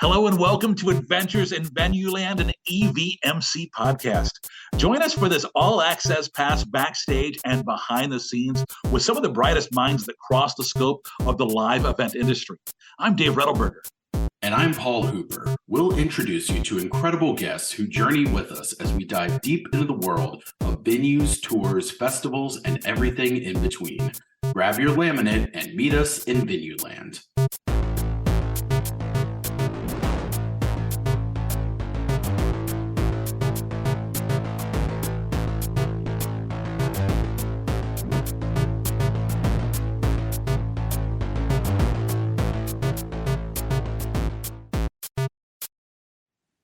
Hello and welcome to Adventures in Venueland, an EVMC podcast. Join us for this all-access pass backstage and behind the scenes with some of the brightest minds that cross the scope of the live event industry. I'm Dave Rettelberger. And I'm Paul Hooper. We'll introduce you to incredible guests who journey with us as we dive deep into the world of venues, tours, festivals, and everything in between. Grab your laminate and meet us in Venueland.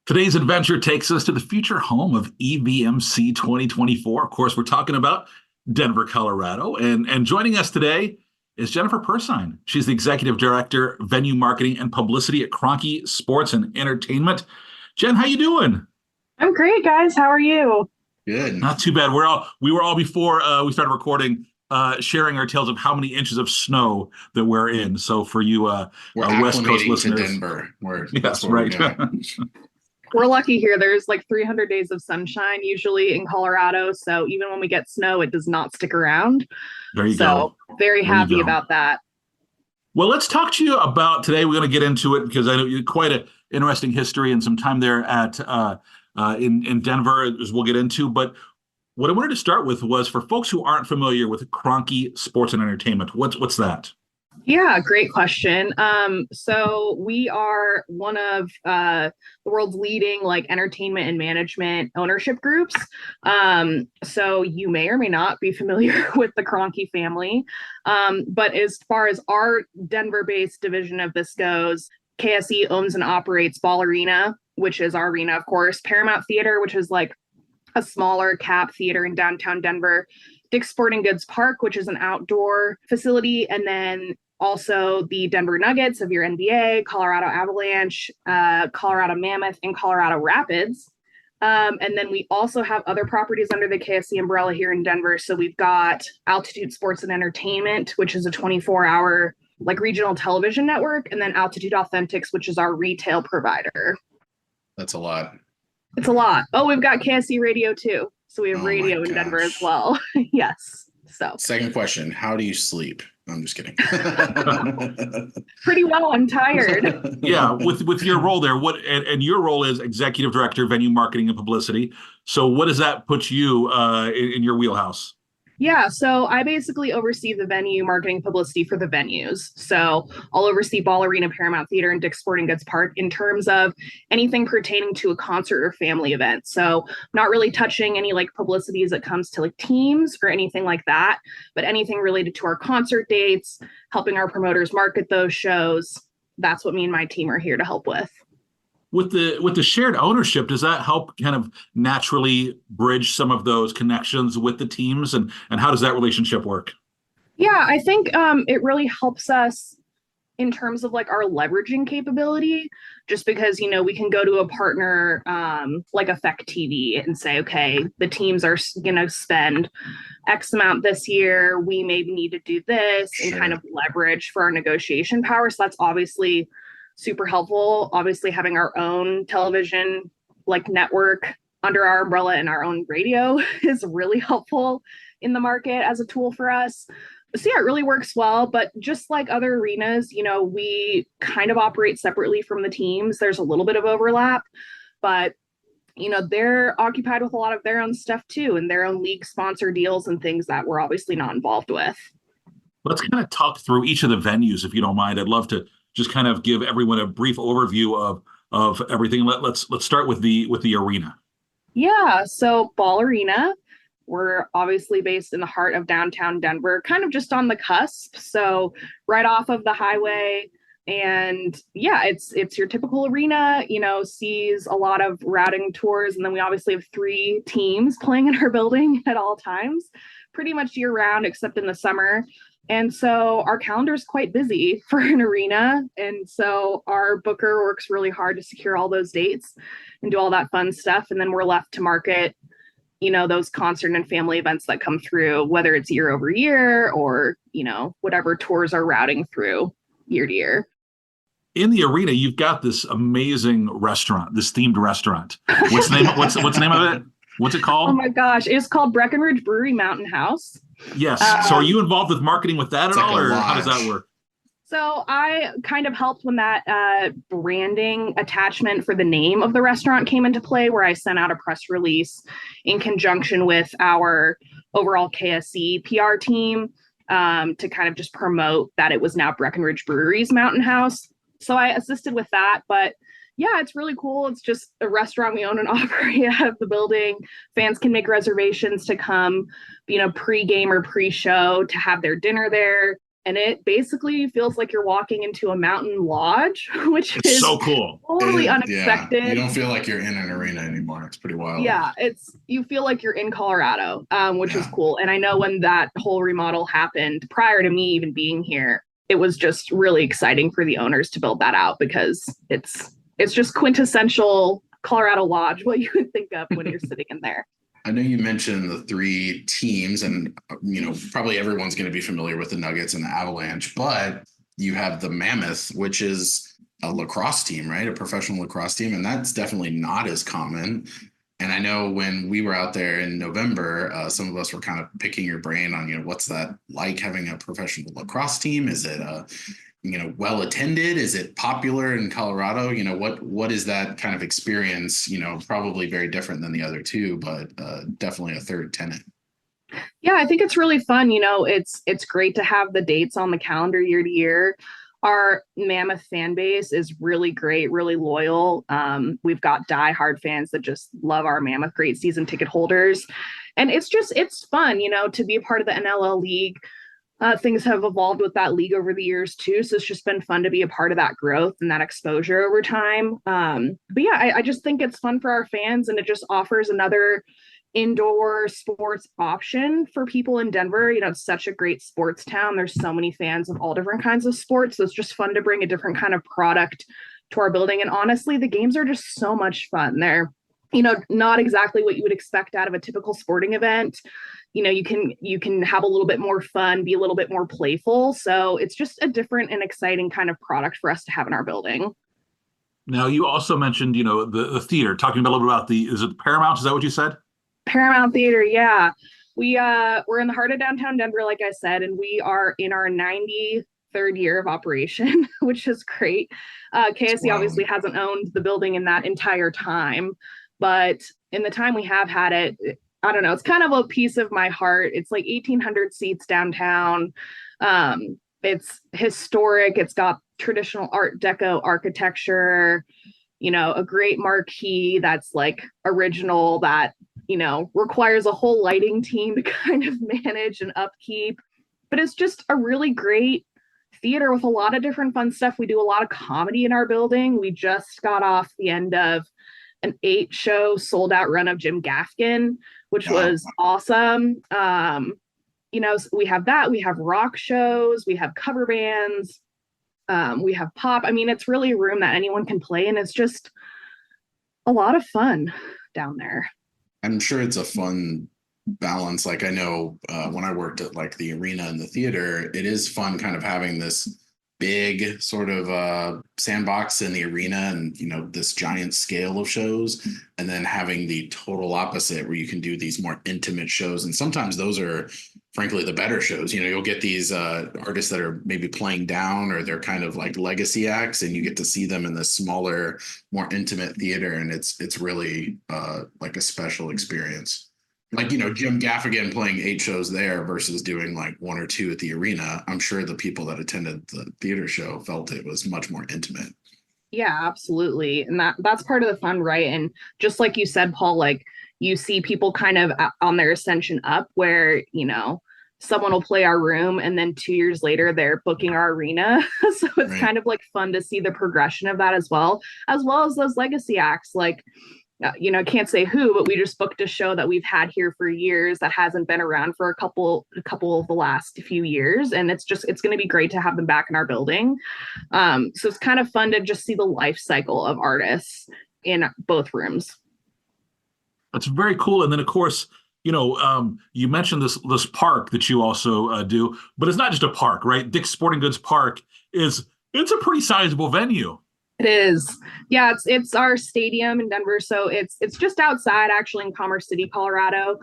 Today's adventure takes us to the future home of EVMC 2024. Of course, we're talking about Denver, Colorado. And joining us today is Jennifer Persyn. She's the Executive Director, Venue Marketing and Publicity at Kroenke Sports and Entertainment. Jen, how you doing? I'm great, guys. How are you? Good. Not too bad. We were all before we started recording, sharing our tales of how many inches of snow that we're in. So for you we're West Coast listeners, to Denver. Yes, right. We're lucky here. There's like 300 days of sunshine usually in Colorado. So even when we get snow, it does not stick around. There you go. So very happy about that. Well, let's talk to you about today. We're going to get into it because I know you quite an interesting history and some time there at in Denver, as we'll get into. But what I wanted to start with was for folks who aren't familiar with Kroenke Sports and Entertainment. What's that? Yeah, great question. So we are one of the world's leading entertainment and management ownership groups. So you may or may not be familiar with the Kroenke family. But as far as our Denver-based division of this goes, KSE owns and operates Ball Arena, which is our arena, of course, Paramount Theater, which is like a smaller cap theater in downtown Denver, Dick's Sporting Goods Park, which is an outdoor facility, and then also the Denver Nuggets of your NBA, Colorado Avalanche, Colorado Mammoth, and Colorado Rapids. And then we also have other properties under the KSE umbrella here in Denver. So we've got Altitude Sports and Entertainment, which is a 24-hour regional television network, and then Altitude Authentics, which is our retail provider. That's a lot. It's a lot. Oh, we've got KSE Radio too. So we have radio in Denver as well. Yes. So second question, how do you sleep? I'm just kidding. Pretty well. I'm tired. Yeah, with your role there, and your role is Executive Director, Venue Marketing and Publicity. So what does that put you in your wheelhouse? Yeah, so I basically oversee the venue marketing publicity for the venues. So I'll oversee Ball Arena, Paramount Theater, and Dick's Sporting Goods Park in terms of anything pertaining to a concert or family event. So not really touching any publicity as it comes to teams or anything like that, but anything related to our concert dates, helping our promoters market those shows. That's what me and my team are here to help with. With the shared ownership, does that help kind of naturally bridge some of those connections with the teams, and how does that relationship work? Yeah, I think it really helps us in terms of our leveraging capability, just because, we can go to a partner like Effect TV and say, okay, the teams are going to spend X amount this year. We maybe need to do this and kind of leverage for our negotiation power. So that's obviously super helpful. Obviously, having our own television network under our umbrella and our own radio is really helpful in the market as a tool for us. So yeah, it really works well. But just like other arenas, we kind of operate separately from the teams. There's a little bit of overlap, but they're occupied with a lot of their own stuff too, and their own league sponsor deals and things that we're obviously not involved with. Let's kind of talk through each of the venues, if you don't mind. I'd love to just kind of give everyone a brief overview of everything. Let's start with the arena. Yeah, so Ball Arena, we're obviously based in the heart of downtown Denver, kind of just on the cusp. So right off of the highway. And yeah, it's your typical arena, sees a lot of routing tours. And then we obviously have 3 teams playing in our building at all times, pretty much year round, except in the summer. And so our calendar is quite busy for an arena. And so our booker works really hard to secure all those dates and do all that fun stuff. And then we're left to market, those concert and family events that come through, whether it's year over year or, whatever tours are routing through year to year. in the arena, you've got this amazing restaurant, this themed restaurant. What's the name? What's the name of it? What's it Oh called? my gosh, it's called Breckenridge Brewery Mountain House. Yes. So are Um, you involved with marketing with that It's at like a all, or how does that lodge. work? So I kind of helped when that branding attachment for the name of the restaurant came into play, where I sent out a press release in conjunction with our overall KSC PR team to kind of just promote that it was now Breckenridge Brewery's Mountain House. So I assisted with that, but yeah, it's really cool. It's just a restaurant we own and operate out of the building. Fans can make reservations to come, pre-game or pre-show to have their dinner there, and it basically feels like you're walking into a mountain lodge, which It's is so cool. totally Yeah, you unexpected. don't feel like you're in an arena anymore. It's pretty wild. Yeah, it's you feel like you're in Colorado, which is Yeah. cool. And I know when that whole remodel happened, prior to me even being here, it was just really exciting for the owners to build that out because it's just quintessential Colorado Lodge, what you would think of when you're sitting in there. I know you mentioned the three teams, and probably everyone's going to be familiar with the Nuggets and the Avalanche, but you have the Mammoth, which is a lacrosse team, right? A professional lacrosse team, and that's definitely not as common. And I know when we were out there in November, some of us were kind of picking your brain on, what's that like having a professional lacrosse team? Is it well attended? Is it popular in Colorado? What is that kind of experience? Probably very different than the other two, but definitely a third tenant. Yeah, I think it's really fun. It's great to have the dates on the calendar year to year. Our Mammoth fan base is really great, really loyal. We've got diehard fans that just love our Mammoth, great season ticket holders. And it's fun, to be a part of the NLL League. Things have evolved with that league over the years too. So it's just been fun to be a part of that growth and that exposure over time. But yeah, I just think it's fun for our fans, and it just offers another indoor sports option for people in Denver. It's such a great sports town. There's so many fans of all different kinds of sports. So it's just fun to bring a different kind of product to our building. And honestly, the games are just so much fun. They're, not exactly what you would expect out of a typical sporting event. You can have a little bit more fun, be a little bit more playful. So it's just a different and exciting kind of product for us to have in our building. Now, you also mentioned, the theater, talking a little bit about is it Paramount? Is that what you said? Paramount Theater, yeah. We're in the heart of downtown Denver, like I said, and we are in our 93rd year of operation, which is great. KSC Wow. obviously hasn't owned the building in that entire time, but in the time we have had it, I don't know, it's kind of a piece of my heart. It's like 1,800 seats downtown. It's historic. It's got traditional Art Deco architecture, a great marquee that's like original, that requires a whole lighting team to kind of manage and upkeep. But it's just a really great theater with a lot of different fun stuff. We do a lot of comedy in our building. We just got off the end of an 8-show sold out run of Jim Gaffigan, which was awesome. We have that. We have rock shows. We have cover bands. We have pop. I mean, it's really a room that anyone can play, and it's just a lot of fun down there. I'm sure it's a fun balance. Like I know when I worked at like the arena and the theater, it is fun kind of having this big sort of sandbox in the arena and this giant scale of shows, and then having the total opposite where you can do these more intimate shows, and sometimes those are frankly the better shows. You'll get these artists that are maybe playing down, or they're kind of like legacy acts, and you get to see them in this smaller, more intimate theater, and it's really like a special experience. Like, Jim Gaffigan playing 8 shows there versus doing like 1 or 2 at the arena. I'm sure the people that attended the theater show felt it was much more intimate. Yeah, absolutely. And that's part of the fun, right? And just like you said, Paul, like you see people kind of on their ascension up where, someone will play our room and then 2 years later they're booking our arena. So it's Right. kind of like fun to see the progression of that as well as those legacy acts. Like, can't say who, but we just booked a show that we've had here for years that hasn't been around for a couple of the last few years, and it's going to be great to have them back in our building. So it's kind of fun to just see the life cycle of artists in both rooms. That's very cool. And then, of course, you mentioned this park that you also do, but it's not just a park, right? Dick's Sporting Goods Park is It's a pretty sizable venue. It is. Yeah, it's our stadium in Denver. So it's just outside actually in Commerce City, Colorado.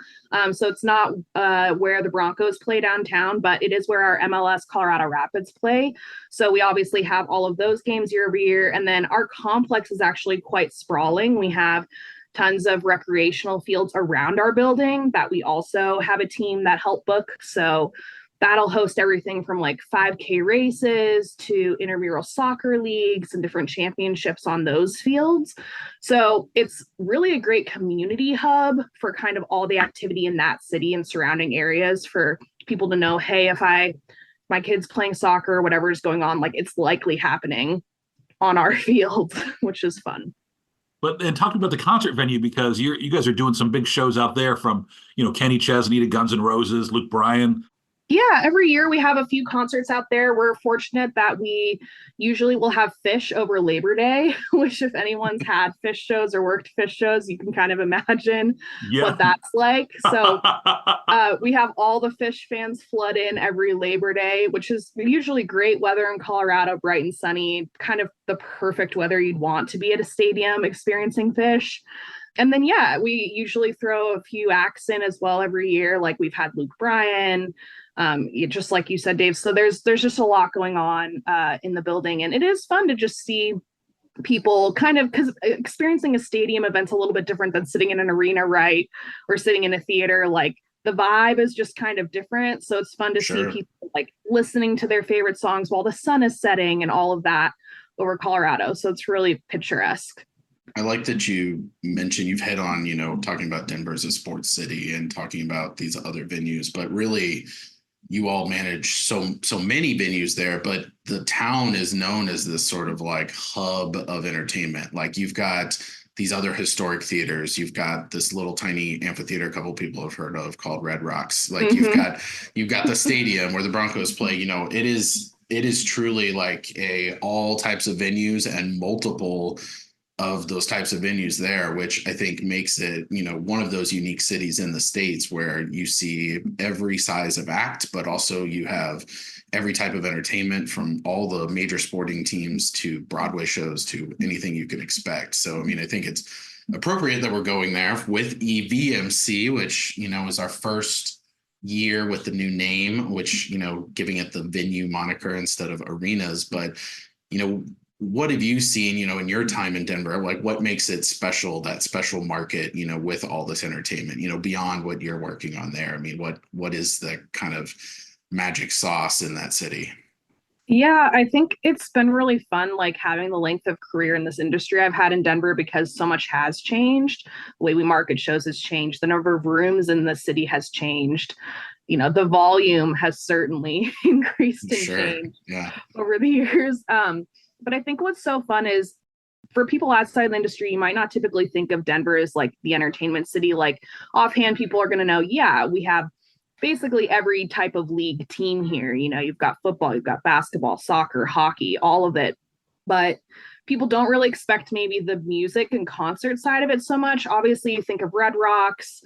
So it's not where the Broncos play downtown, but it is where our MLS Colorado Rapids play. So we obviously have all of those games year over year. And then our complex is actually quite sprawling. We have tons of recreational fields around our building that we also have a team that help book. So that'll host everything from like 5K races to intramural soccer leagues and different championships on those fields. So it's really a great community hub for kind of all the activity in that city and surrounding areas for people to know, hey, if my kid's playing soccer or whatever is going on, like it's likely happening on our field, which is fun. But and talking about the concert venue, because you guys are doing some big shows out there from, Kenny Chesney to Guns N' Roses, Luke Bryan. Yeah, every year we have a few concerts out there. We're fortunate that we usually will have Fish over Labor Day, which if anyone's had Fish shows or worked Fish shows, you can kind of imagine what that's like. So we have all the Fish fans flood in every Labor Day, which is usually great weather in Colorado, bright and sunny, kind of the perfect weather you'd want to be at a stadium experiencing Fish. And then, yeah, we usually throw a few acts in as well every year. Like we've had Luke Bryan, just like you said, Dave. So there's just a lot going on in the building. And it is fun to just see people kind of, because experiencing a stadium event's a little bit different than sitting in an arena, right? Or sitting in a theater. Like the vibe is just kind of different. So it's fun to see people like listening to their favorite songs while the sun is setting and all of that over Colorado. So it's really picturesque. I like that you mentioned you've hit on, talking about Denver as a sports city and talking about these other venues, but really you all manage so many venues there, but the town is known as this sort of like hub of entertainment. Like you've got these other historic theaters, you've got this little tiny amphitheater a couple of people have heard of called Red Rocks. Like you've got the stadium where the Broncos play. It is truly like all types of venues and multiple of those types of venues there, which I think makes it, one of those unique cities in the States where you see every size of act, but also you have every type of entertainment from all the major sporting teams to Broadway shows to anything you can expect. So, I think it's appropriate that we're going there with EVMC, which, is our first year with the new name, which, giving it the venue moniker instead of arenas. But, what have you seen, in your time in Denver? Like what makes it special, that special market, with all this entertainment, beyond what you're working on there? What is the kind of magic sauce in that city? Yeah, I think it's been really fun, like having the length of career in this industry I've had in Denver because so much has changed. The way we market shows has changed. The number of rooms in the city has changed. The volume has certainly increased and changed over the years. But I think what's so fun is for people outside the industry, you might not typically think of Denver as like the entertainment city. Like offhand, people are going to know, yeah, we have basically every type of league team here. You've got football, you've got basketball, soccer, hockey, all of it. But people don't really expect maybe the music and concert side of it so much. Obviously, you think of Red Rocks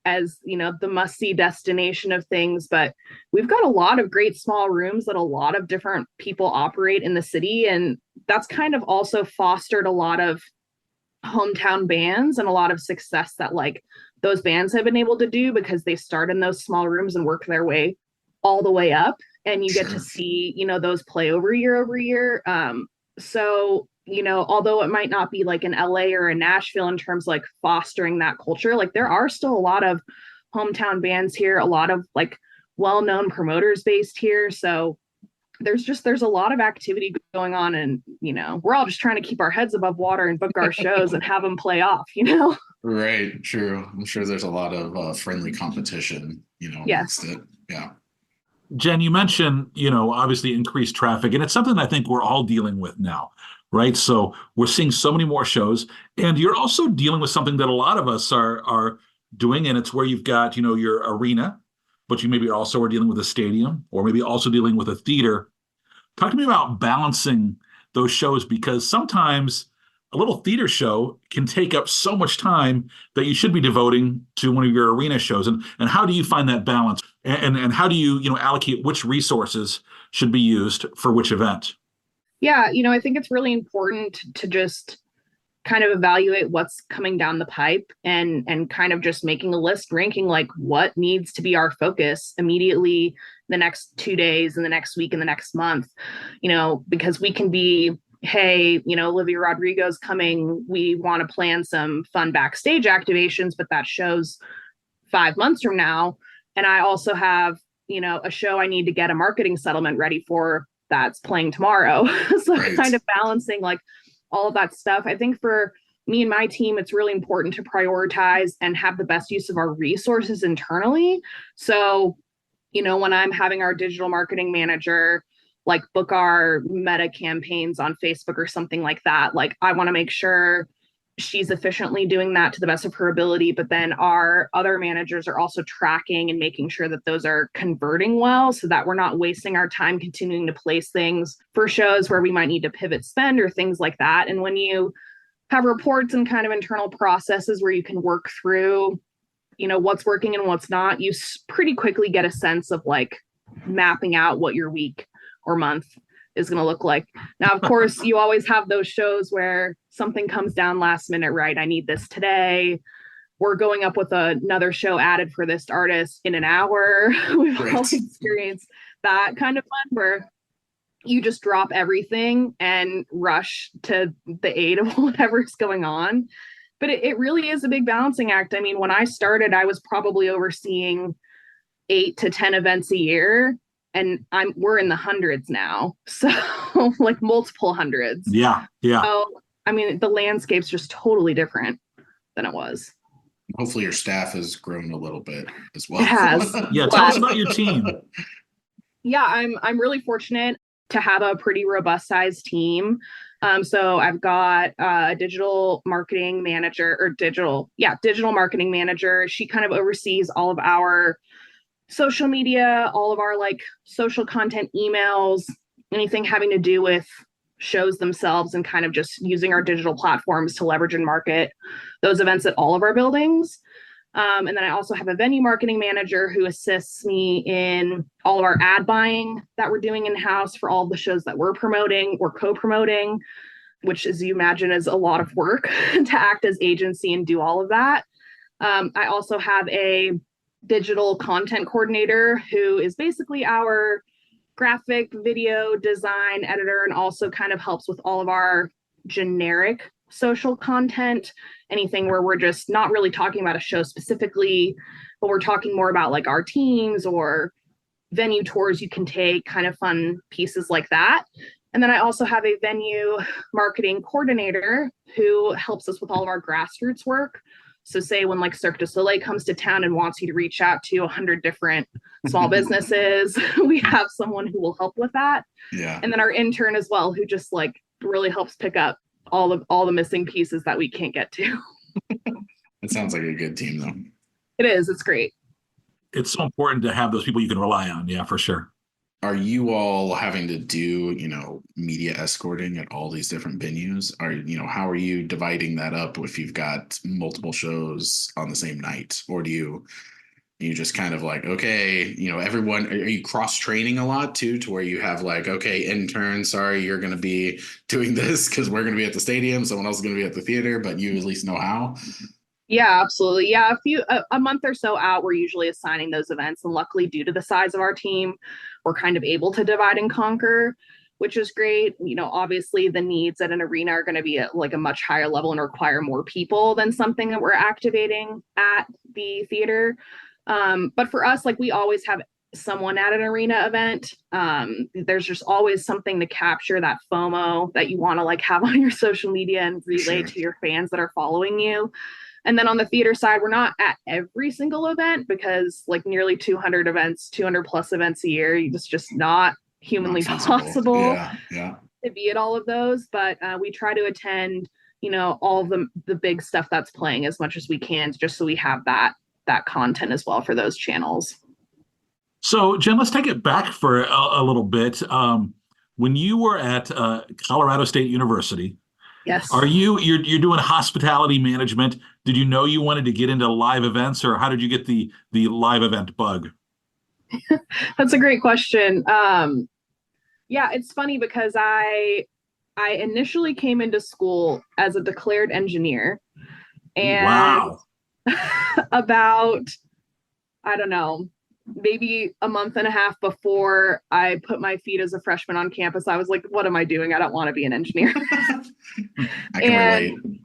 as the must-see destination of things, but we've got a lot of great small rooms that a lot of different people operate in the city, and that's kind of also fostered a lot of hometown bands and a lot of success that like those bands have been able to do because they start in those small rooms and work their way all the way up, and you get to see those play over year. So although it might not be like an LA or a Nashville in terms of like fostering that culture, like there are still a lot of hometown bands here, a lot of like well-known promoters based here. So there's a lot of activity going on, and we're all just trying to keep our heads above water and book our shows and have them play off. Right. True. I'm sure there's a lot of friendly competition, Yes. amongst it. Yeah. Jen, you mentioned, obviously increased traffic, and it's something I think we're all dealing with now, right? So we're seeing so many more shows, and you're also dealing with something that a lot of us are doing, and it's where you've got, your arena, but you maybe also are dealing with a stadium, or maybe also dealing with a theater. Talk to me about balancing those shows, because sometimes a little theater show can take up so much time that you should be devoting to one of your arena shows. And how do you find that balance? And how do you, allocate which resources should be used for which event? Yeah, I think it's really important to just kind of evaluate what's coming down the pipe and kind of just making a list, ranking like what needs to be our focus immediately the next 2 days and the next week and the next month, because we can be, hey, Olivia Rodrigo's coming, we want to plan some fun backstage activations, but that show's 5 months from now. And I also have, a show I need to get a marketing settlement ready for that's playing tomorrow. So Right. kind of balancing like all of that stuff. I think for me and my team, it's really important to prioritize and have the best use of our resources internally. So, when I'm having our digital marketing manager like book our meta campaigns on Facebook or something like that, like I want to make sure she's efficiently doing that to the best of her ability, but then our other managers are also tracking and making sure that those are converting well so that we're not wasting our time continuing to place things for shows where we might need to pivot spend or things like that. And when you have reports and kind of internal processes where you can work through, what's working and what's not, you pretty quickly get a sense of like mapping out what your week or month is going to look like. Now, of course, you always have those shows where something comes down last minute, right? I need this today. We're going up with another show added for this artist in an hour. We've all experienced that kind of fun where you just drop everything and rush to the aid of whatever's going on. But it really is a big balancing act. I mean, when I started, I was probably overseeing 8 to 10 events a year. And we're in the hundreds now. So like multiple hundreds. Yeah. So, I mean, the landscape's just totally different than it was. Hopefully your staff has grown a little bit as well. It has. Yeah. Tell us about your team. Yeah, I'm really fortunate to have a pretty robust sized team. So I've got a digital marketing manager. She kind of oversees all of our social media, all of our like social content, emails, anything having to do with shows themselves, and kind of just using our digital platforms to leverage and market those events at all of our buildings. And then I also have a venue marketing manager who assists me in all of our ad buying that we're doing in-house for all the shows that we're promoting or co-promoting, which, as you imagine, is a lot of work to act as agency and do all of that. I also have a digital content coordinator who is basically our graphic video design editor and also kind of helps with all of our generic social content, anything where we're just not really talking about a show specifically, but we're talking more about like our teams or venue tours you can take, kind of fun pieces like that. And then I also have a venue marketing coordinator who helps us with all of our grassroots work. So say when like Cirque du Soleil comes to town and wants you to reach out to 100 different small businesses, we have someone who will help with that. Yeah. And then our intern as well, who just like really helps pick up all the missing pieces that we can't get to. It sounds like a good team though. It is. It's great. It's so important to have those people you can rely on. Yeah, for sure. Are you all having to do, media escorting at all these different venues? How are you dividing that up if you've got multiple shows on the same night? Or do you just kind of like, okay, everyone, are you cross training a lot too, to where you have like, okay, intern, sorry, you're going to be doing this because we're going to be at the stadium. Someone else is going to be at the theater, but you at least know how. Yeah, absolutely. Yeah, a month or so out, we're usually assigning those events. And luckily, due to the size of our team, we're kind of able to divide and conquer, which is great. Obviously the needs at an arena are going to be at like a much higher level and require more people than something that we're activating at the theater. But for us, like we always have someone at an arena event. There's just always something to capture that FOMO that you want to like have on your social media and relay to your fans that are following you. And then on the theater side, we're not at every single event because like nearly 200 plus events a year, it's just not humanly possible to be at all of those. But we try to attend, all of the big stuff that's playing as much as we can, just so we have that content as well for those channels. So Jen, let's take it back for a little bit. When you were at Colorado State University, yes, you're doing hospitality management. Did you know you wanted to get into live events, or how did you get the live event bug? That's a great question. Yeah, it's funny because I initially came into school as a declared engineer, and Wow. about, I don't know, maybe a month and a half before I put my feet as a freshman on campus, I was like, what am I doing? I don't want to be an engineer. I can And relate.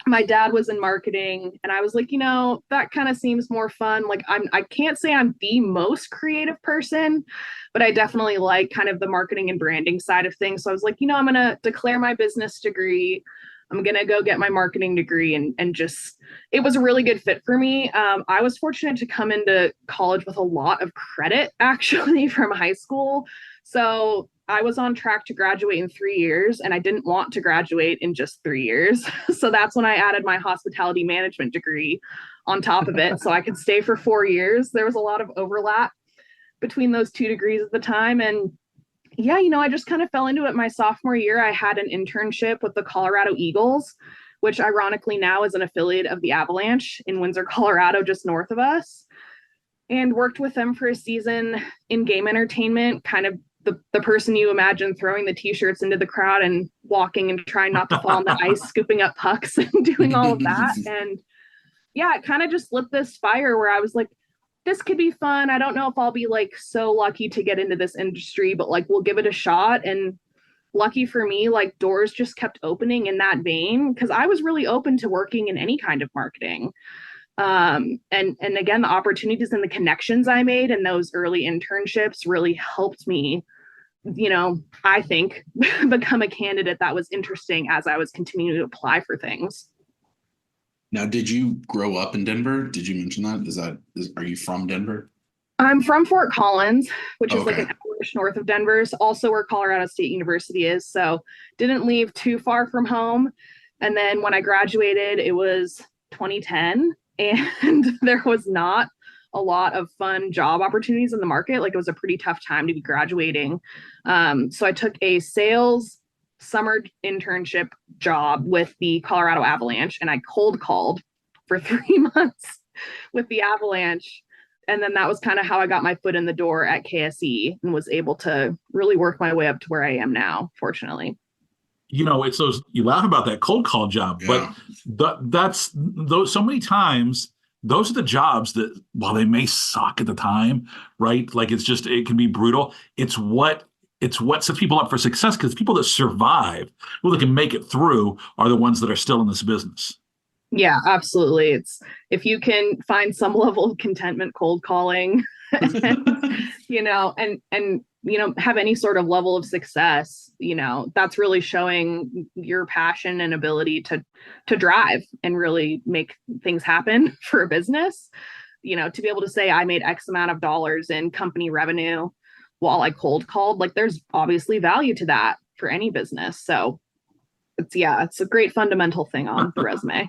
my dad was in marketing, and I was like, that kind of seems more fun. Like, I can't say I'm the most creative person, but I definitely like kind of the marketing and branding side of things. So I was like, I'm going to declare my business degree. I'm going to go get my marketing degree, and just, it was a really good fit for me. I was fortunate to come into college with a lot of credit actually from high school. So I was on track to graduate in 3 years, and I didn't want to graduate in just 3 years. So that's when I added my hospitality management degree on top of it so I could stay for 4 years. There was a lot of overlap between those two degrees at the time. And yeah, I just kind of fell into it my sophomore year. I had an internship with the Colorado Eagles, which ironically now is an affiliate of the Avalanche in Windsor, Colorado, just north of us, and worked with them for a season in game entertainment, kind of the person you imagine throwing the t-shirts into the crowd and walking and trying not to fall on the ice, scooping up pucks and doing all of that. And yeah, it kind of just lit this fire where I was like, this could be fun. I don't know if I'll be like so lucky to get into this industry, but like we'll give it a shot. And lucky for me, like doors just kept opening in that vein because I was really open to working in any kind of marketing. And again, the opportunities and the connections I made in those early internships really helped me, I think become a candidate that was interesting as I was continuing to apply for things. Now, did you grow up in Denver? Did you mention that? Are you from Denver? I'm from Fort Collins, which is like Okay. an hour north of Denver, so also where Colorado State University is. So didn't leave too far from home. And then when I graduated, it was 2010, and there was not a lot of fun job opportunities in the market. Like it was a pretty tough time to be graduating. So I took a sales summer internship job with the Colorado Avalanche, and I cold called for 3 months with the Avalanche. And then that was kind of how I got my foot in the door at KSE and was able to really work my way up to where I am now, fortunately. It's those, you laugh about that cold call job, but Yeah. that's those so many times. Those are the jobs that, while they may suck at the time, right? Like it can be brutal. It's what sets people up for success, because people that survive, well, that can make it through, are the ones that are still in this business. Yeah, absolutely. It's if you can find some level of contentment cold calling, and have any sort of level of success, that's really showing your passion and ability to drive and really make things happen for a business. To be able to say I made X amount of dollars in company revenue while I cold called, like there's obviously value to that for any business. So it's a great fundamental thing on the resume.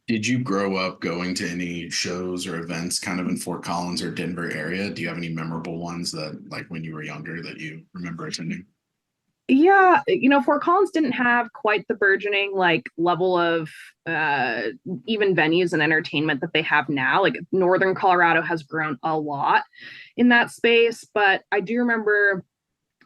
Did you grow up going to any shows or events kind of in Fort Collins or Denver area? Do you have any memorable ones that, like when you were younger, that you remember attending? Yeah, Fort Collins didn't have quite the burgeoning like level of even venues and entertainment that they have now. Like Northern Colorado has grown a lot in that space, but I do remember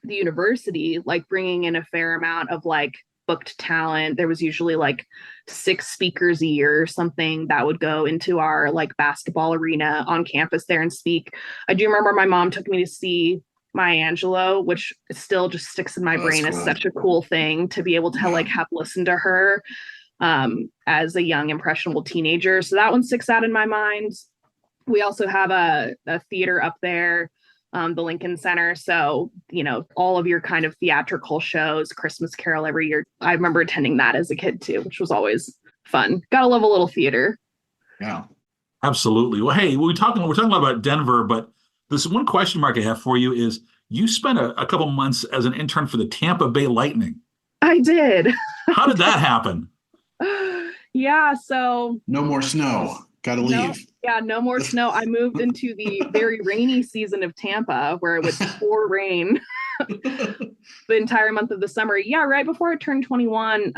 the university like bringing in a fair amount of like booked talent. There was usually like 6 speakers a year or something that would go into our like basketball arena on campus there and speak. I do remember my mom took me to see Maya Angelou, which still just sticks in my Oh, that's brain as cool. such a cool thing to be able to like have listened to her as a young impressionable teenager. So that one sticks out in my mind. We also have a theater up there, the Lincoln Center. So, all of your kind of theatrical shows, Christmas Carol every year. I remember attending that as a kid too, which was always fun. Gotta love a little theater. Yeah. Absolutely. Well, hey, we're talking a lot about Denver, but this one question mark I have for you is, you spent a couple months as an intern for the Tampa Bay Lightning. I did. How did that happen? Yeah, so No more snow. Gotta leave. no more snow. I moved into the very rainy season of Tampa where it would pour rain the entire month of the summer. Yeah, right before I turned 21,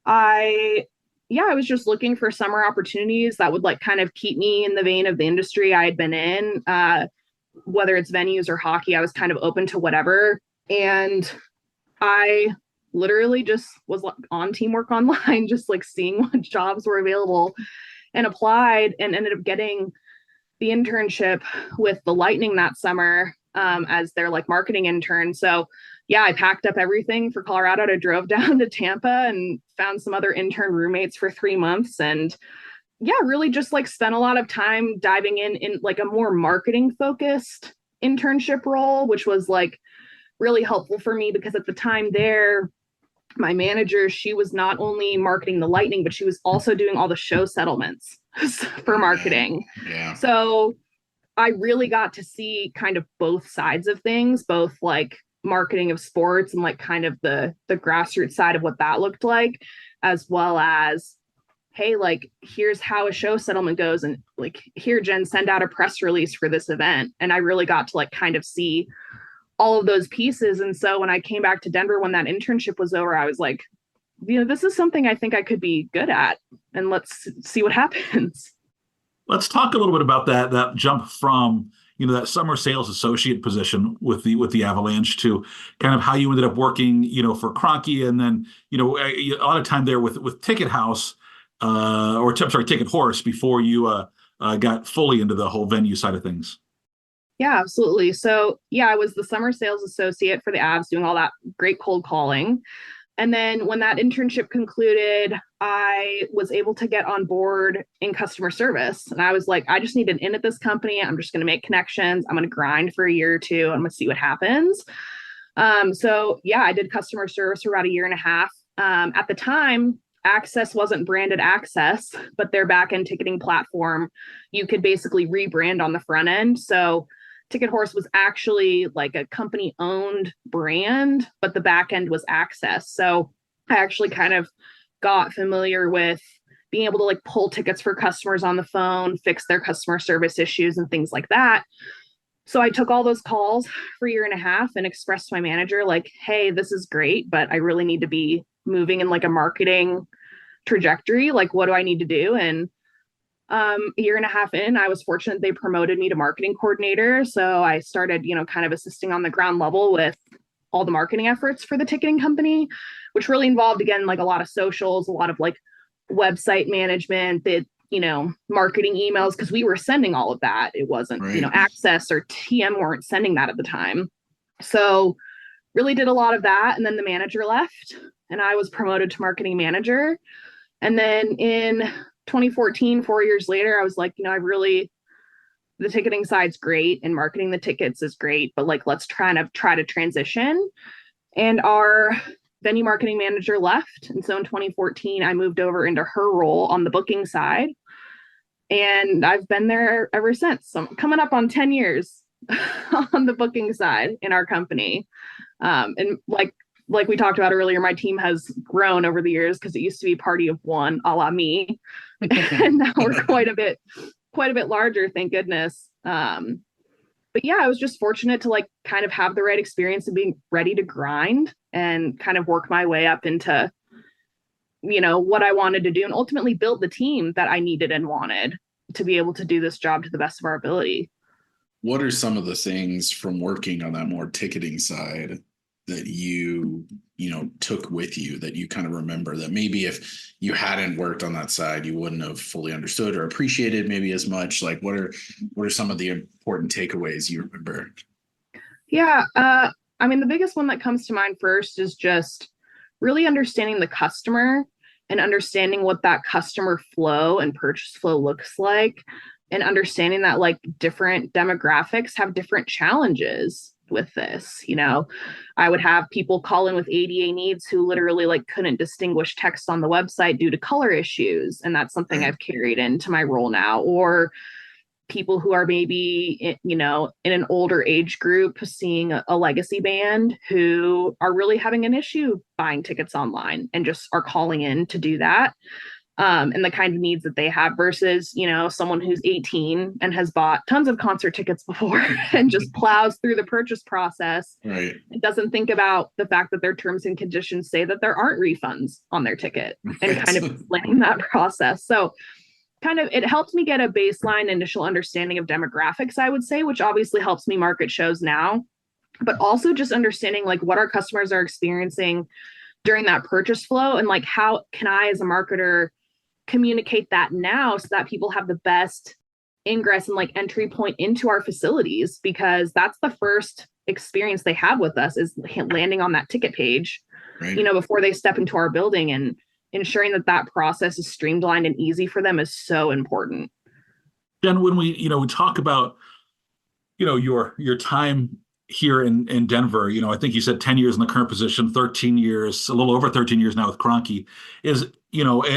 I was just looking for summer opportunities that would like kind of keep me in the vein of the industry I had been in. Whether it's venues or hockey, I was kind of open to whatever. And I literally just was on Teamwork Online, just like seeing what jobs were available and applied and ended up getting the internship with the Lightning that summer as their like marketing intern. So yeah, I packed up everything for Colorado. I drove down to Tampa and found some other intern roommates for 3 months. And yeah, really just like spent a lot of time diving in like a more marketing focused internship role, which was like really helpful for me because at the time there, my manager, she was not only marketing the Lightning, but she was also doing all the show settlements for marketing. Yeah. So I really got to see kind of both sides of things, both like marketing of sports and like kind of the grassroots side of what that looked like, as well as, hey, like here's how a show settlement goes, and like here, Jen, send out a press release for this event. And I really got to like kind of see all of those pieces. And so when I came back to Denver, when that internship was over, I was like, this is something I think I could be good at, and let's see what happens. Let's talk a little bit about that jump from that summer sales associate position with the Avalanche to kind of how you ended up working for Kroenke, and then a lot of time there with Ticket House Ticket Horse before you got fully into the whole venue side of things. Yeah, absolutely. So yeah, I was the summer sales associate for the Avs doing all that great cold calling. And then when that internship concluded, I was able to get on board in customer service. And I was like, I just need an in at this company. I'm just going to make connections. I'm going to grind for a year or two. I'm going to see what happens. So yeah, I did customer service for about a year and a half. At the time, Access wasn't branded Access, but their back-end ticketing platform, you could basically rebrand on the front end. So Ticket Horse was actually like a company owned brand, but the back end was Access. So I actually kind of got familiar with being able to like pull tickets for customers on the phone, fix their customer service issues and things like that. So I took all those calls for a year and a half and expressed to my manager like, hey, this is great, but I really need to be moving in like a marketing trajectory. Like, what do I need to do? And a year and a half in, I was fortunate they promoted me to marketing coordinator. So I started, kind of assisting on the ground level with all the marketing efforts for the ticketing company, which really involved, again, like a lot of socials, a lot of like website management, the, marketing emails, because we were sending all of that. It wasn't, Right. Access or TM weren't sending that at the time. So really did a lot of that. And then the manager left and I was promoted to marketing manager. And then in 2014, 4 years later, I was like, the ticketing side's great and marketing the tickets is great, but like, let's try to transition. And our venue marketing manager left. And so in 2014, I moved over into her role on the booking side. And I've been there ever since. So I'm coming up on 10 years on the booking side in our company. And like we talked about earlier, my team has grown over the years because it used to be party of one, a la me. And now we're quite a bit larger, thank goodness. But yeah, I was just fortunate to like kind of have the right experience and being ready to grind and kind of work my way up into, what I wanted to do, and ultimately build the team that I needed and wanted to be able to do this job to the best of our ability. What are some of the things from working on that more ticketing side that you took with you that you kind of remember that maybe if you hadn't worked on that side, you wouldn't have fully understood or appreciated maybe as much? Like what are some of the important takeaways you remember? Yeah. I mean, the biggest one that comes to mind first is just really understanding the customer and understanding what that customer flow and purchase flow looks like, and understanding that like different demographics have different challenges with this. I would have people call in with ADA needs who literally like couldn't distinguish text on the website due to color issues. And that's something I've carried into my role now. Or people who are maybe, in an older age group seeing a legacy band who are really having an issue buying tickets online and just are calling in to do that. And the kind of needs that they have versus, someone who's 18 and has bought tons of concert tickets before and just plows through the purchase process. Right. It doesn't think about the fact that their terms and conditions say that there aren't refunds on their ticket and kind of explaining that process. So it helped me get a baseline initial understanding of demographics, I would say, which obviously helps me market shows now. but also just understanding like what our customers are experiencing during that purchase flow, and like how can I as a marketer communicate that now so that people have the best ingress and like entry point into our facilities, because that's the first experience they have with us is landing on that ticket page, Right. before they step into our building. And ensuring that that process is streamlined and easy for them is so important. Jen, when we talk about your time here in Denver, I think you said 10 years in the current position, 13 years, a little over 13 years now with Cronky, is,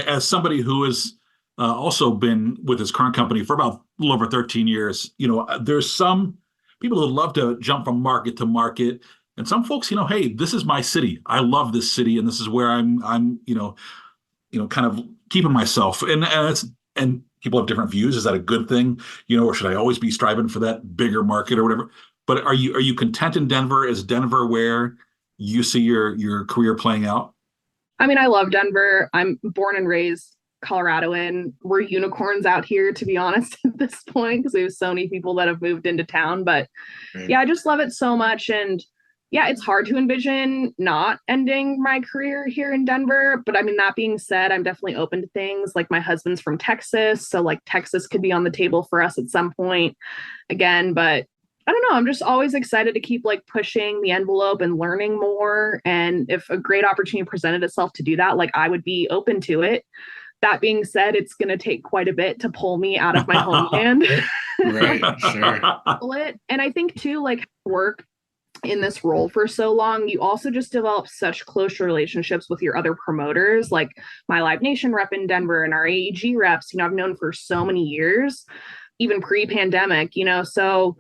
as somebody who has also been with his current company for about a little over 13 years, there's some people who love to jump from market to market. And some folks, hey, this is my city. I love this city, and this is where I'm kind of keeping myself. And people have different views. Is that a good thing? Or should I always be striving for that bigger market or whatever? But are you content in Denver? Is Denver where you see your career playing out? I mean, I love Denver. I'm born and raised Coloradoan. We're unicorns out here, to be honest, at this point, because there's so many people that have moved into town. But Right. yeah, I just love it so much. And yeah, it's hard to envision not ending my career here in Denver. But I mean, that being said, I'm definitely open to things. Like my husband's from Texas, so like Texas could be on the table for us at some point again. But I don't know. I'm just always excited to keep like pushing the envelope and learning more. And if a great opportunity presented itself to do that, like I would be open to it. That being said, it's going to take quite a bit to pull me out of my homeland. Right. Sure. And I think too, like work in this role for so long, you also just develop such close relationships with your other promoters, like my Live Nation rep in Denver and our AEG reps, I've known for so many years, even pre-pandemic, so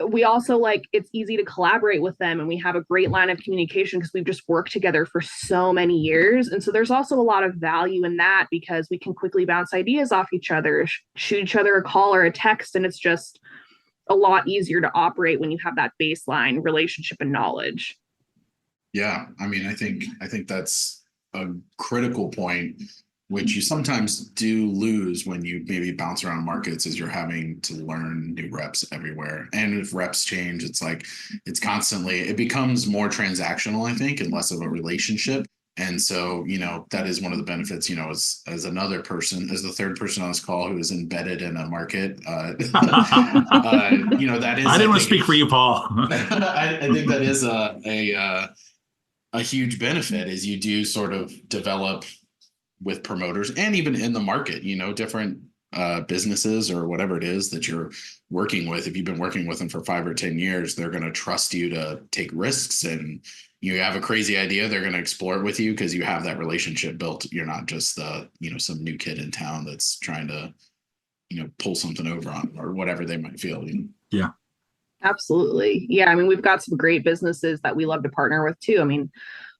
we also like it's easy to collaborate with them, and we have a great line of communication because we've just worked together for so many years. And so there's also a lot of value in that because we can quickly bounce ideas off each other, shoot each other a call or a text, and it's just a lot easier to operate when you have that baseline relationship and knowledge. Yeah, I mean, I think that's a critical point, which you sometimes do lose when you maybe bounce around markets, as you're having to learn new reps everywhere. And if reps change, it's like it becomes more transactional, I think, and less of a relationship. And so, that is one of the benefits, as another person, as the third person on this call who is embedded in a market, that is, I didn't want to speak for you, Paul. I think that is a huge benefit, is you do sort of develop with promoters and even in the market, different businesses or whatever it is that you're working with. If you've been working with them for 5 or 10 years, they're going to trust you to take risks, and you have a crazy idea, they're going to explore it with you because you have that relationship built. You're not just some new kid in town that's trying to, pull something over on or whatever they might feel. Yeah. Absolutely. Yeah. I mean, we've got some great businesses that we love to partner with too. I mean,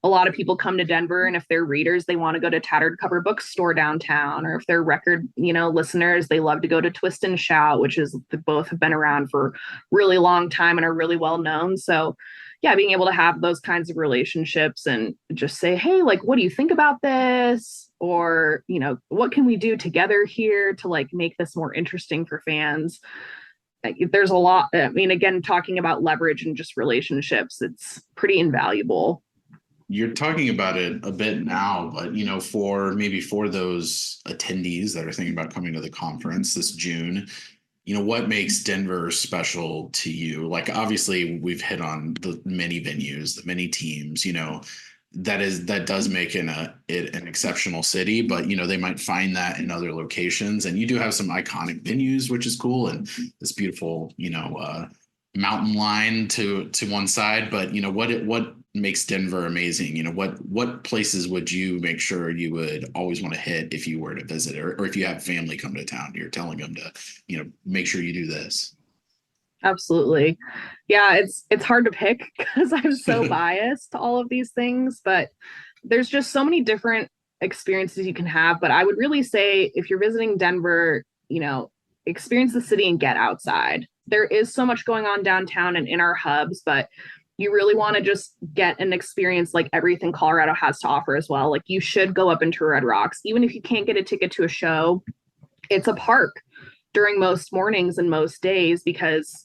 a lot of people come to Denver, and if they're readers, they want to go to Tattered Cover Bookstore downtown, or if they're record, listeners, they love to go to Twist and Shout, which is both have been around for really long time and are really well known. So yeah, being able to have those kinds of relationships and just say, hey, like, what do you think about this? Or, what can we do together here to like make this more interesting for fans? There's a lot. I mean, again, talking about leverage and just relationships, it's pretty invaluable. You're talking about it a bit now, but for those attendees that are thinking about coming to the conference this June, what makes Denver special to you? Like, obviously we've hit on the many venues, the many teams, that does make it an exceptional city, but they might find that in other locations. And you do have some iconic venues, which is cool, and this beautiful, mountain line to one side. But what makes Denver amazing? What places would you make sure you would always want to hit if you were to visit, or if you have family come to town, you're telling them to make sure you do this? Absolutely. Yeah, it's hard to pick because I'm so biased to all of these things, but there's just so many different experiences you can have. But I would really say if you're visiting Denver, experience the city and get outside. There is so much going on downtown and in our hubs, but you really want to just get an experience like everything Colorado has to offer as well. Like, you should go up into Red Rocks. Even if you can't get a ticket to a show, it's a park during most mornings and most days, because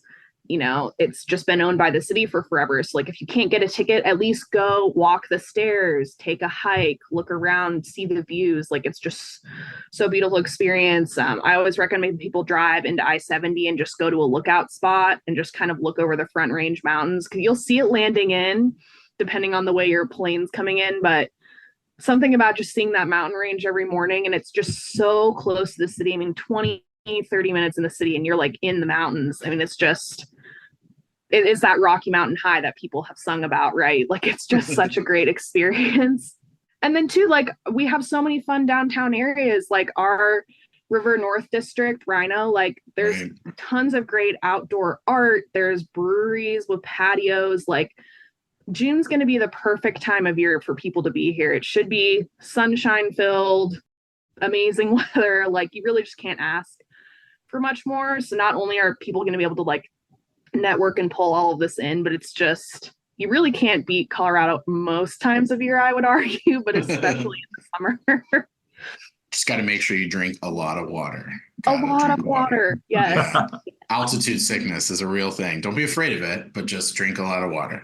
it's just been owned by the city for forever. So like if you can't get a ticket, at least go walk the stairs, take a hike, look around, see the views. Like it's just so beautiful experience. I always recommend people drive into I-70 and just go to a lookout spot and just kind of look over the Front Range Mountains, because you'll see it landing in depending on the way your plane's coming in. But something about just seeing that mountain range every morning, and it's just so close to the city. I mean, 20-30 minutes in the city and you're like in the mountains. I mean, it is that Rocky Mountain high that people have sung about, right? Like it's just such a great experience. And then too, like we have so many fun downtown areas, like our River North District, Rhino, like there's tons of great outdoor art. There's breweries with patios. Like June's going to be the perfect time of year for people to be here. It should be sunshine filled, amazing weather. Like you really just can't ask for much more. So not only are people going to be able to like network and pull all of this in, but it's just, you really can't beat Colorado most times of year, I would argue, but especially in the summer. Just got to make sure you drink a lot of water. A lot of water. Yes. Altitude sickness is a real thing. Don't be afraid of it, but just drink a lot of water.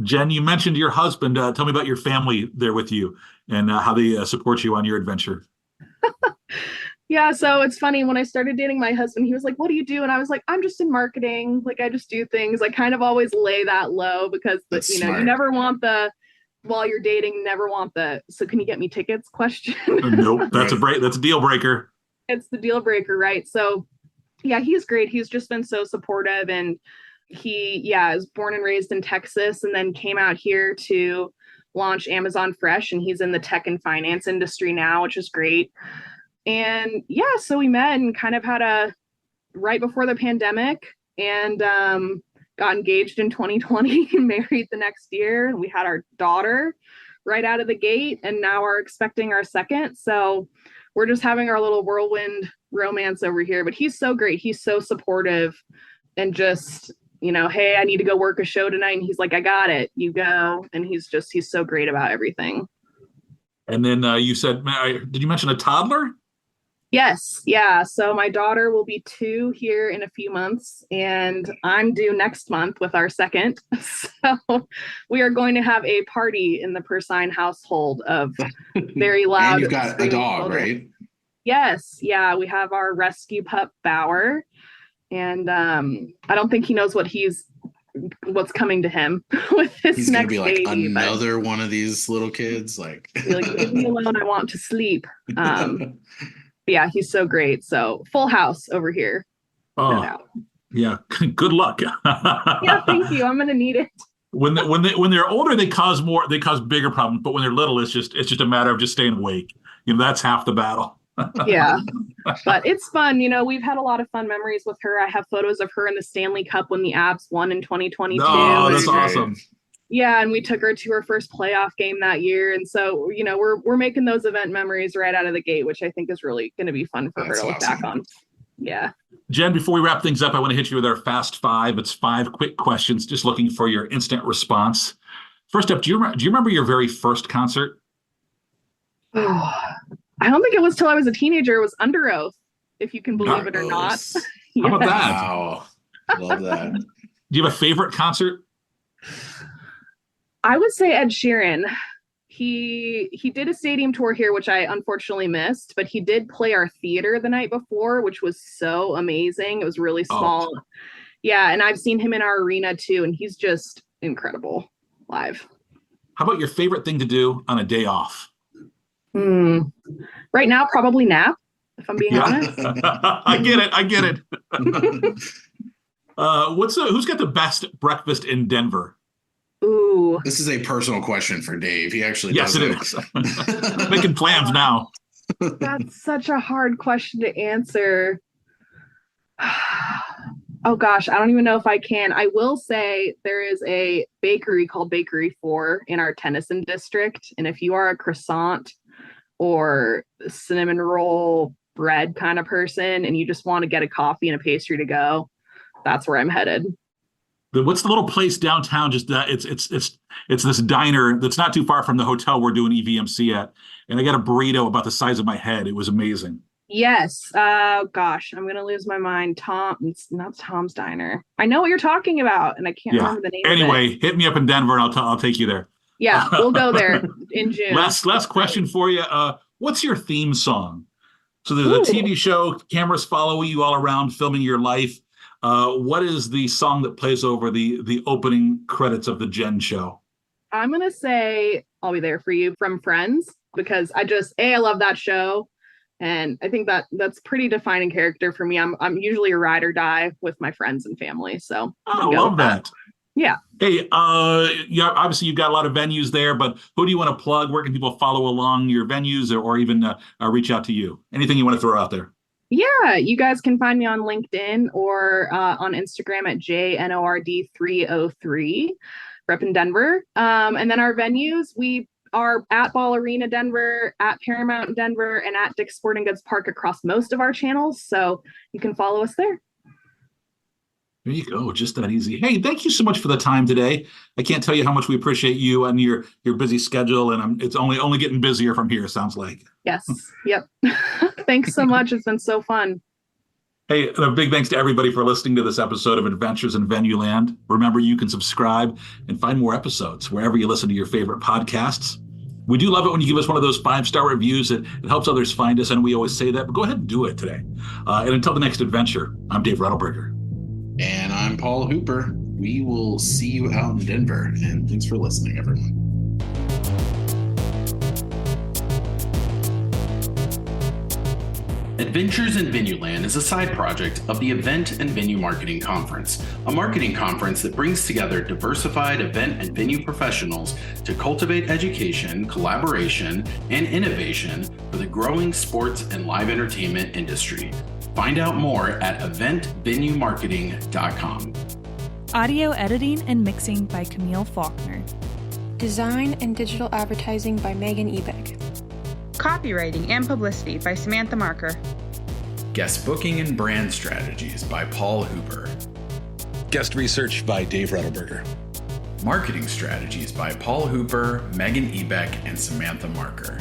Jen, you mentioned your husband. Tell me about your family there with you and how they support you on your adventure. Yeah, so it's funny, when I started dating my husband, he was like, what do you do? And I was like, I'm just in marketing. Like, I just do things. I kind of always lay that low because, you never want while you're dating, never want so can you get me tickets question. Nope, that's a deal breaker. It's the deal breaker, right? So yeah, he's great. He's just been so supportive, and he is born and raised in Texas and then came out here to launch Amazon Fresh, and he's in the tech and finance industry now, which is great. And yeah, so we met and kind of had right before the pandemic, and got engaged in 2020 and married the next year. And we had our daughter right out of the gate, and now are expecting our second. So we're just having our little whirlwind romance over here. But he's so great. He's so supportive, and just, hey, I need to go work a show tonight. And he's like, I got it. You go. And he's so great about everything. And then you said, did you mention a toddler? Yes. Yeah. So my daughter will be 2 here in a few months, and I'm due next month with our second. So we are going to have a party in the Persyn household of very loud. And you've got a dog, children. Right? Yes. Yeah. We have our rescue pup, Bauer. And I don't think he knows what's coming to him with this. He's next gonna be like baby, another one of these little kids. Like leave me alone. I want to sleep. Yeah, he's so great. So full house over here. Oh, yeah. Good luck. Yeah, thank you. I'm gonna need it. When they're older, they cause bigger problems. But when they're little, it's just a matter of just staying awake. That's half the battle. Yeah, but it's fun. We've had a lot of fun memories with her. I have photos of her in the Stanley Cup when the Abs won in 2022. Oh, that's awesome. Yeah, and we took her to her first playoff game that year, and so we're making those event memories right out of the gate, which I think is really going to be fun for her to look back on. Yeah. Jen, before we wrap things up, I want to hit you with our Fast Five. It's 5 quick questions, just looking for your instant response. First up, do you remember your very first concert? Oh, I don't think it was till I was a teenager. It was Under Oath, if you can believe it or not. How about that? Wow, love that. Do you have a favorite concert? I would say Ed Sheeran. He did a stadium tour here, which I unfortunately missed, but he did play our theater the night before, which was so amazing. It was really small. Oh. Yeah, and I've seen him in our arena too, and he's just incredible live. How about your favorite thing to do on a day off? Right now, probably nap, if I'm being honest. I get it. Who's got the best breakfast in Denver? Ooh. This is a personal question for Dave. He actually does it. Yes, it is. Making plans now. That's such a hard question to answer. Oh gosh, I don't even know if I can. I will say there is a bakery called Bakery 4 in our Tennyson district. And if you are a croissant or cinnamon roll bread kind of person, and you just want to get a coffee and a pastry to go, that's where I'm headed. What's the little place downtown? Just it's this diner that's not too far from the hotel we're doing EVMC at, and I got a burrito about the size of my head. It was amazing. Yes. Gosh, I'm gonna lose my mind. It's not Tom's Diner. I know what you're talking about, and I can't Yeah. remember the name of it. Anyway, hit me up in Denver, and I'll take you there. Yeah, we'll go there in June. Last question for you. What's your theme song? So there's Ooh. a TV show, cameras follow you all around, filming your life. What is the song that plays over the opening credits of the Jen show? I'm gonna say "I'll Be There for You" from Friends, because I love that show, and I think that's pretty defining character for me. I'm usually a ride or die with my friends and family, so I love that. Yeah. Hey, yeah, obviously you've got a lot of venues there, but who do you want to plug? Where can people follow along your venues, or even reach out to you? Anything you want to throw out there? Yeah, you guys can find me on LinkedIn or on Instagram at JNORD303, rep in Denver. And then our venues, we are at Ball Arena Denver, at Paramount Denver, and at Dick's Sporting Goods Park across most of our channels. So you can follow us there. There you go, just that easy. Hey, thank you so much for the time today. I can't tell you how much we appreciate you and your busy schedule, and it's only getting busier from here, sounds like. Yes, yep. Thanks so much. It's been so fun. Hey, and a big thanks to everybody for listening to this episode of Adventures in Venueland. Remember, you can subscribe and find more episodes wherever you listen to your favorite podcasts. We do love it when you give us one of those 5-star reviews. It helps others find us, and we always say that, but go ahead and do it today. And until the next adventure, I'm Dave Rettelberger. And I'm Paul Hooper. We will see you out in Denver. And thanks for listening, everyone. Adventures in Venueland is a side project of the Event and Venue Marketing Conference, a marketing conference that brings together diversified event and venue professionals to cultivate education, collaboration, and innovation for the growing sports and live entertainment industry. Find out more at eventvenuemarketing.com. Audio editing and mixing by Camille Faulkner. Design and digital advertising by Megan Ebeck. Copywriting and publicity by Samantha Marker. Guest booking and brand strategies by Paul Hooper. Guest research by Dave Rettelberger. Marketing strategies by Paul Hooper, Megan Ebeck, and Samantha Marker.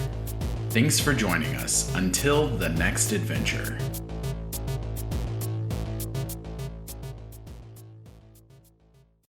Thanks for joining us. Until the next adventure.